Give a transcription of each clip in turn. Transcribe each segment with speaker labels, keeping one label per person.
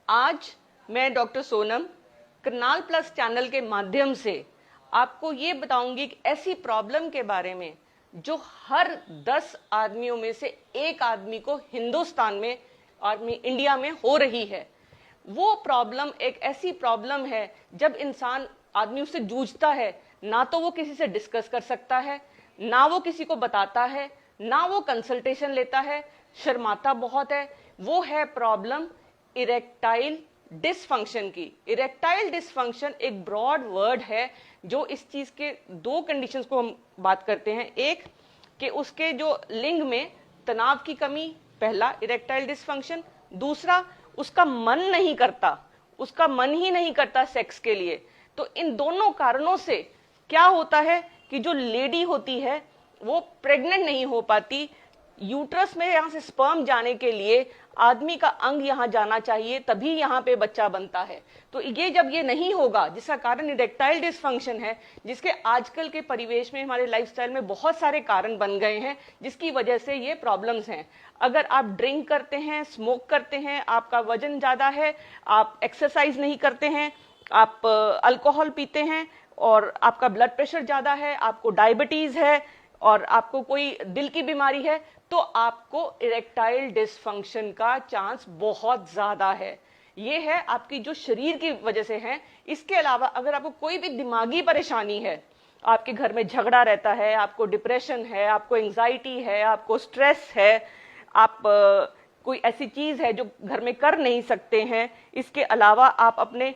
Speaker 1: आज मैं doctor Sonam Karnal plus channel के माध्यम से आपको ये बताऊंगी कि ऐसी प्रॉब्लम के बारे में जो हर 10 आदमियों में से एक आदमी को हिंदुस्तान में और इंडिया में हो रही है। वो प्रॉब्लम एक ऐसी प्रॉब्लम है जब इंसान आदमी उससे जूझता है, ना तो वो किसी से डिस्कस कर सकता है, ना वो किसी को बताता है, ना वो कंसल्टेशन लेता है, शर्माता बहुत है। वो है प्रॉब्लम इरेक्टाइल डिसफंक्शन की। इरेक्टाइल डिसफंक्शन एक ब्रॉड वर्ड है जो इस चीज के दो कंडीशंस को हम बात करते हैं। एक कि उसके जो लिंग में तनाव की कमी, पहला इरेक्टाइल डिसफंक्शन। दूसरा उसका मन नहीं करता, उसका मन ही नहीं करता सेक्स के लिए। तो इन दोनों कारणों से क्या होता है कि जो लेडी होती है वो प्रेग्नेंट नहीं हो पाती। यूट्रस में यहां से स्पर्म जाने के लिए आदमी का अंग यहां जाना चाहिए, तभी यहां पे बच्चा बनता है। तो ये जब ये नहीं होगा, जिसका कारण इरेक्टाइल डिसफंक्शन है, जिसके आजकल के परिवेश में हमारे लाइफस्टाइल में बहुत सारे कारण बन गए हैं, जिसकी वजह से ये प्रॉब्लम्स हैं। अगर आप ड्रिंक करते हैं, स्मोक करते हैं, आपका वजन ज्यादा है, आप एक्सरसाइज नहीं करते हैं, आप अल्कोहल पीते हैं और आपका ब्लड प्रेशर ज्यादा है, आपको डायबिटीज है और आपको कोई दिल की बीमारी है, तो आपको इरेक्टाइल डिसफंक्शन का चांस बहुत ज्यादा है। ये है आपकी जो शरीर की वजह से है। इसके अलावा अगर आपको कोई भी दिमागी परेशानी है, आपके घर में झगड़ा रहता है, आपको डिप्रेशन है, आपको एंजाइटी है, आपको स्ट्रेस है, आप कोई ऐसी चीज है जो घर में कर नहीं सकते हैं, इसके अलावा आप अपने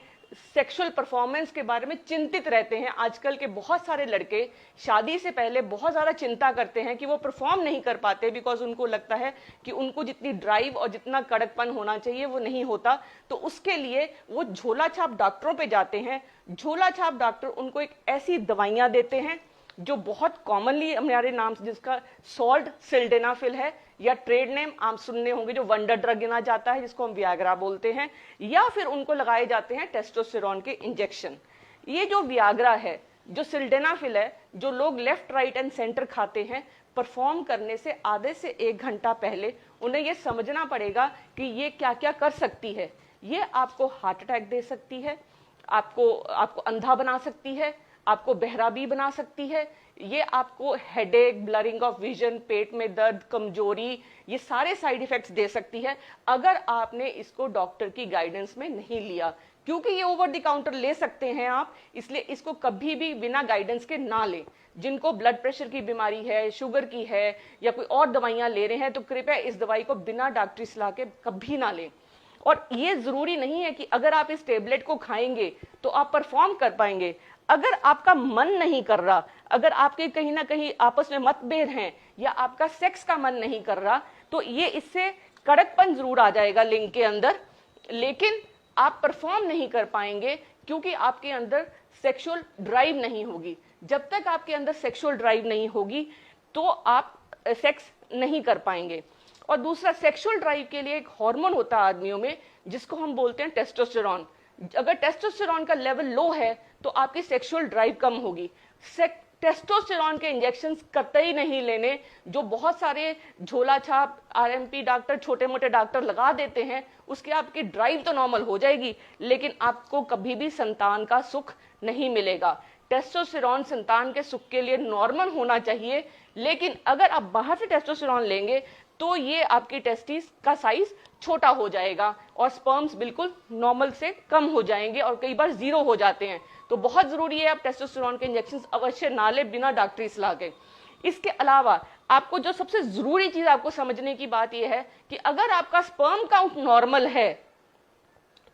Speaker 1: सेक्सुअल परफॉर्मेंस के बारे में चिंतित रहते हैं। आजकल के बहुत सारे लड़के शादी से पहले बहुत ज्यादा चिंता करते हैं कि वो परफॉर्म नहीं कर पाते, बिकॉज उनको लगता है कि उनको जितनी ड्राइव और जितना कड़कपन होना चाहिए वो नहीं होता। तो उसके लिए वो झोला छाप डॉक्टरों पे जाते हैं। झोला छाप डॉक्टर उनको एक ऐसी दवाइयां देते हैं जो बहुत कॉमनली हमारे नाम से, जिसका सॉल्ट सिल्डेनाफिल है, या ट्रेड नेम आप सुनने होंगे जो वंडर ड्रग गिना जाता है, जिसको हम वियाग्रा बोलते हैं, या फिर उनको लगाए जाते हैं टेस्टोस्टेरोन के इंजेक्शन। ये जो वियाग्रा है, जो सिल्डेनाफिल है, जो लोग लेफ्ट राइट एंड सेंटर खाते हैं, परफॉर्म करने से आधे से 1 घंटा पहले उन्हें यह समझना पड़ेगा कि ये क्या क्या कर सकती है। ये आपको हार्ट अटैक दे सकती है, आपको अंधा बना सकती है, आपको बहरा भी बना सकती है, ये आपको हेडेक, ब्लरिंग ऑफ विजन, पेट में दर्द, कमजोरी, ये सारे साइड इफेक्ट्स दे सकती है अगर आपने इसको डॉक्टर की गाइडेंस में नहीं लिया। क्योंकि ये ओवर द काउंटर ले सकते हैं आप, इसलिए इसको कभी भी बिना गाइडेंस के ना लें। जिनको ब्लड प्रेशर की बीमारी है, शुगर की है, या कोई और दवाइयां ले रहे हैं, तो कृपया इस दवाई को बिना डॉक्टरी सलाह के कभी ना लें। और ये जरूरी नहीं है कि अगर आप इस टेबलेट को खाएंगे तो आप परफॉर्म कर पाएंगे। अगर आपका मन नहीं कर रहा, अगर आपके कहीं ना कहीं आपस में मतभेद हैं, या आपका सेक्स का मन नहीं कर रहा, तो ये इससे कड़कपन जरूर आ जाएगा लिंग के अंदर, लेकिन आप परफॉर्म नहीं कर पाएंगे क्योंकि आपके अंदर सेक्सुअल ड्राइव नहीं होगी। जब तक आपके अंदर सेक्सुअल ड्राइव नहीं होगी तो आप सेक्स नहीं कर पाएंगे। और दूसरा, सेक्सुअल ड्राइव के लिए एक हार्मोन होता है आदमियों में, जिसको हम बोलते हैं टेस्टोस्टेरोन। अगर टेस्टोस्टेरोन का लेवल लो है तो आपकी सेक्सुअल ड्राइव कम होगी। टेस्टोस्टेरोन के इंजेक्शंस कतई नहीं लेने, जो बहुत सारे झोला छाप आरएमपी डॉक्टर, छोटे मोटे डॉक्टर लगा देते हैं। उसके आपकी ड्राइव तो नॉर्मल हो जाएगी, लेकिन आपको कभी भी संतान का सुख नहीं मिलेगा। टेस्टोस्टेरोन संतान के सुख के लिए नॉर्मल होना चाहिए, लेकिन अगर आप बाहर से टेस्टोस्टेरोन लेंगे तो ये आपकी टेस्टिस का साइज छोटा हो जाएगा और स्पर्म्स बिल्कुल नॉर्मल से कम हो जाएंगे और कई बार 0 हो जाते हैं। तो बहुत जरूरी है आप टेस्टोस्टेरोन के इंजेक्शन अवश्य ना लें बिना डॉक्टरी सलाह के। इसके अलावा आपको जो सबसे जरूरी चीज आपको समझने की बात यह है कि अगर आपका स्पर्म काउंट नॉर्मल है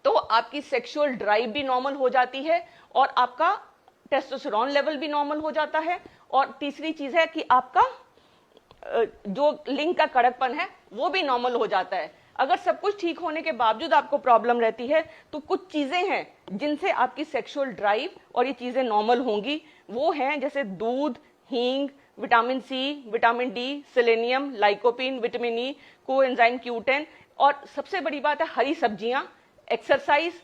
Speaker 1: तो आपकी सेक्सुअल ड्राइव भी नॉर्मल हो जाती है और आपका टेस्टोस्टेरोन लेवल भी नॉर्मल हो जाता है। और तीसरी चीज है कि आपका जो लिंग का कड़कपन है वो भी नॉर्मल हो जाता है। अगर सब कुछ ठीक होने के बावजूद आपको प्रॉब्लम रहती है तो कुछ चीजें हैं जिनसे आपकी सेक्सुअल ड्राइव और ये चीजें नॉर्मल होंगी। वो हैं जैसे दूध, हींग, vitamin C, vitamin D, selenium, lycopene, vitamin E, coenzyme Q10, और सबसे बड़ी बात है हरी सब्जियां, एक्सरसाइज,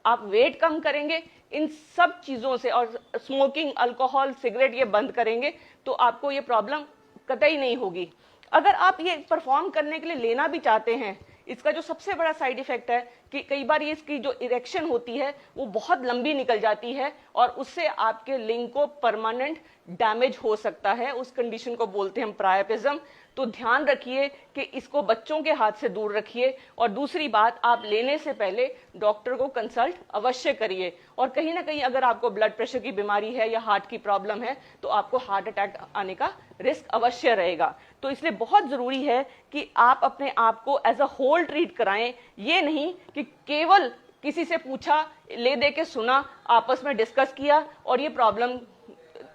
Speaker 1: आप वेट कम करेंगे। इन सब चीजों से, और स्मोकिंग, अल्कोहल, सिगरेट ये बंद करेंगे तो आपको ये प्रॉब्लम कतई नहीं होगी। अगर आप ये परफॉर्म करने के लिए लेना भी चाहते हैं, इसका जो सबसे बड़ा साइड इफेक्ट है कि कई बार ये इसकी जो इरेक्शन होती है वो बहुत लंबी निकल जाती है और उससे आपके लिंग को परमानेंट डैमेज हो सकता है। उस कंडीशन को बोलते हैं हम प्रायपिज्म। तो ध्यान रखिए कि इसको बच्चों के हाथ से दूर रखिए। और दूसरी बात, आप लेने से पहले डॉक्टर को कंसल्ट अवश्य करिए। और कहीं ना कहीं अगर आपको ब्लड प्रेशर की बीमारी है या हार्ट की प्रॉब्लम है तो आपको हार्ट अटैक आने का रिस्क अवश्य रहेगा। तो इसलिए बहुत जरूरी है कि आप अपने आप को एज अ होल ट्रीट कराएं। ये नहीं कि केवल किसी से पूछा, ले दे के सुना, आपस में डिस्कस किया और ये प्रॉब्लम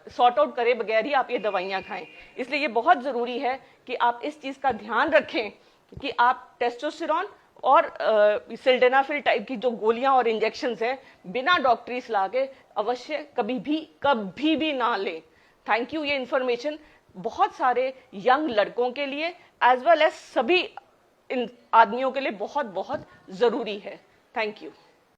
Speaker 1: सॉर्ट आउट करे बगैर ही आप ये दवाइयां खाएं। इसलिए ये बहुत जरूरी है कि आप इस चीज का ध्यान रखें कि आप टेस्टोस्टेरोन और सिल्डेनाफिल टाइप की जो गोलियां और इंजेक्शंस हैं बिना डॉक्टरी सलाह के अवश्य कभी भी ना लें। Thank you. ये इंफॉर्मेशन बहुत सारे यंग लड़कों के लिए एज वेल एज सभी आदमियों के लिए बहुत बहुत जरूरी है। Thank you.